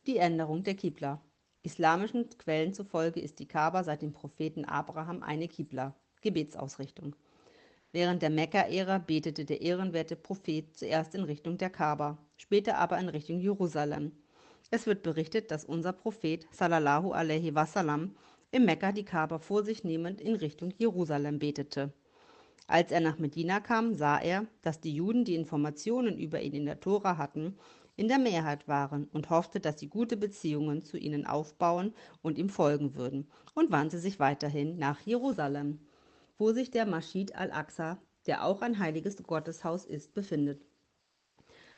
Die Änderung der Qibla. Islamischen Quellen zufolge ist die Kaaba seit dem Propheten Abraham eine Qibla, Gebetsausrichtung. Während der Mekka-Ära betete der ehrenwerte Prophet zuerst in Richtung der Kaaba, später aber in Richtung Jerusalem. Es wird berichtet, dass unser Prophet sallallahu alaihi wasallam im Mekka die Kaaba vor sich nehmend in Richtung Jerusalem betete. Als er nach Medina kam, sah er, dass die Juden, die Informationen über ihn in der Tora hatten, in der Mehrheit waren und hoffte, dass sie gute Beziehungen zu ihnen aufbauen und ihm folgen würden, und wandte sich weiterhin nach Jerusalem, wo sich der Masjid al-Aqsa, der auch ein heiliges Gotteshaus ist, befindet.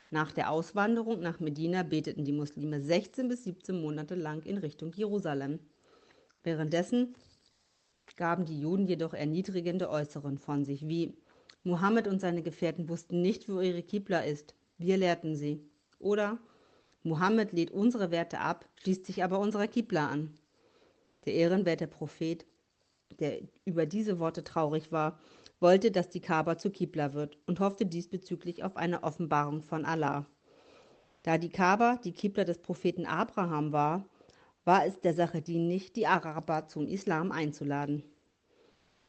Nach der Auswanderung nach Medina beteten die Muslime 16 bis 17 Monate lang in Richtung Jerusalem. Währenddessen gaben die Juden jedoch erniedrigende Äußerungen von sich, wie: Mohammed und seine Gefährten wussten nicht, wo ihre Qibla ist, wir lehrten sie. Oder: Mohammed lehnt unsere Werte ab, schließt sich aber unserer Qibla an. Der ehrenwerte Prophet, der über diese Worte traurig war, wollte, dass die Kaaba zu Qibla wird und hoffte diesbezüglich auf eine Offenbarung von Allah. Da die Kaaba die Qibla des Propheten Abraham war, war es der Sache dienlich, die Araber zum Islam einzuladen.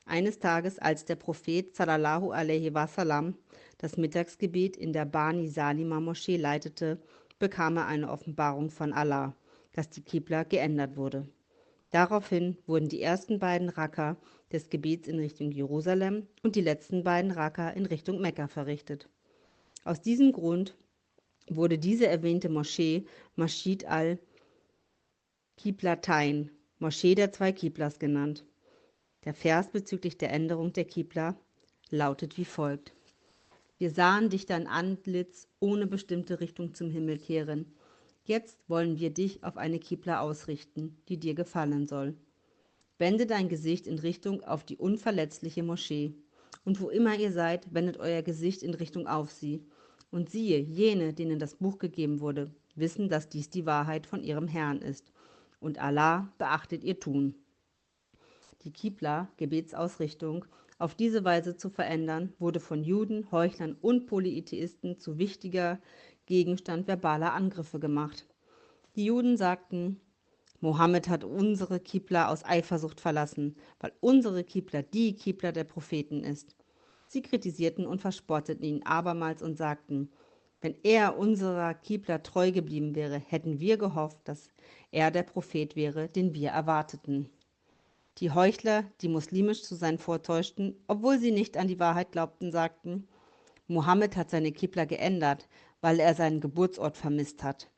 Eines Tages, als der Prophet sallallahu alaihi wasallam das Mittagsgebet in der Bani Salima Moschee leitete, bekam er eine Offenbarung von Allah, dass die Qibla geändert wurde. Daraufhin wurden die ersten beiden Raka des Gebets in Richtung Jerusalem und die letzten beiden Raka in Richtung Mekka verrichtet. Aus diesem Grund wurde diese erwähnte Moschee Masjid al-Qiblatain, Moschee der zwei Qiblas genannt. Der Vers bezüglich der Änderung der Qibla lautet wie folgt: Wir sahen dich dein Antlitz ohne bestimmte Richtung zum Himmel kehren. Jetzt wollen wir dich auf eine Qibla ausrichten, die dir gefallen soll. Wende dein Gesicht in Richtung auf die unverletzliche Moschee. Und wo immer ihr seid, wendet euer Gesicht in Richtung auf sie. Und siehe, jene, denen das Buch gegeben wurde, wissen, dass dies die Wahrheit von ihrem Herrn ist. Und Allah beachtet ihr Tun. Die Qibla, Gebetsausrichtung, auf diese Weise zu verändern, wurde von Juden, Heuchlern und Polytheisten zu wichtiger Gegenstand verbaler Angriffe gemacht. Die Juden sagten: Mohammed hat unsere Qibla aus Eifersucht verlassen, weil unsere Qibla die Qibla der Propheten ist. Sie kritisierten und verspotteten ihn abermals und sagten: Wenn er unserer Qibla treu geblieben wäre, hätten wir gehofft, dass er der Prophet wäre, den wir erwarteten. Die Heuchler, die muslimisch zu sein vortäuschten, obwohl sie nicht an die Wahrheit glaubten, sagten: Mohammed hat seine Qibla geändert, weil er seinen Geburtsort vermisst hat.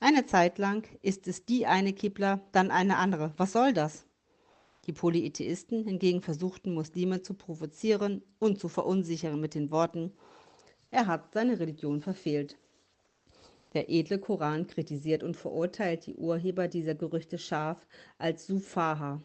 Eine Zeit lang ist es die eine Qibla, dann eine andere. Was soll das? Die Polytheisten hingegen versuchten, Muslime zu provozieren und zu verunsichern mit den Worten: Er hat seine Religion verfehlt. Der edle Koran kritisiert und verurteilt die Urheber dieser Gerüchte scharf als Sufaha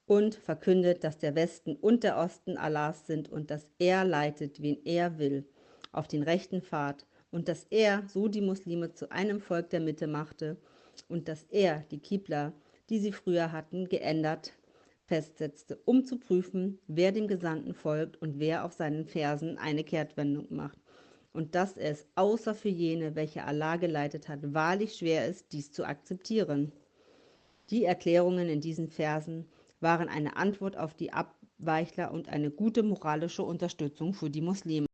und verkündet, dass der Westen und der Osten Allahs sind und dass er leitet, wen er will, auf den rechten Pfad, und dass er so die Muslime zu einem Volk der Mitte machte und dass er die Qibla, die sie früher hatten, geändert festsetzte, um zu prüfen, wer dem Gesandten folgt und wer auf seinen Fersen eine Kehrtwendung macht, und dass es, außer für jene, welche Allah geleitet hat, wahrlich schwer ist, dies zu akzeptieren. Die Erklärungen in diesen Versen waren eine Antwort auf die Abweichler und eine gute moralische Unterstützung für die Muslime.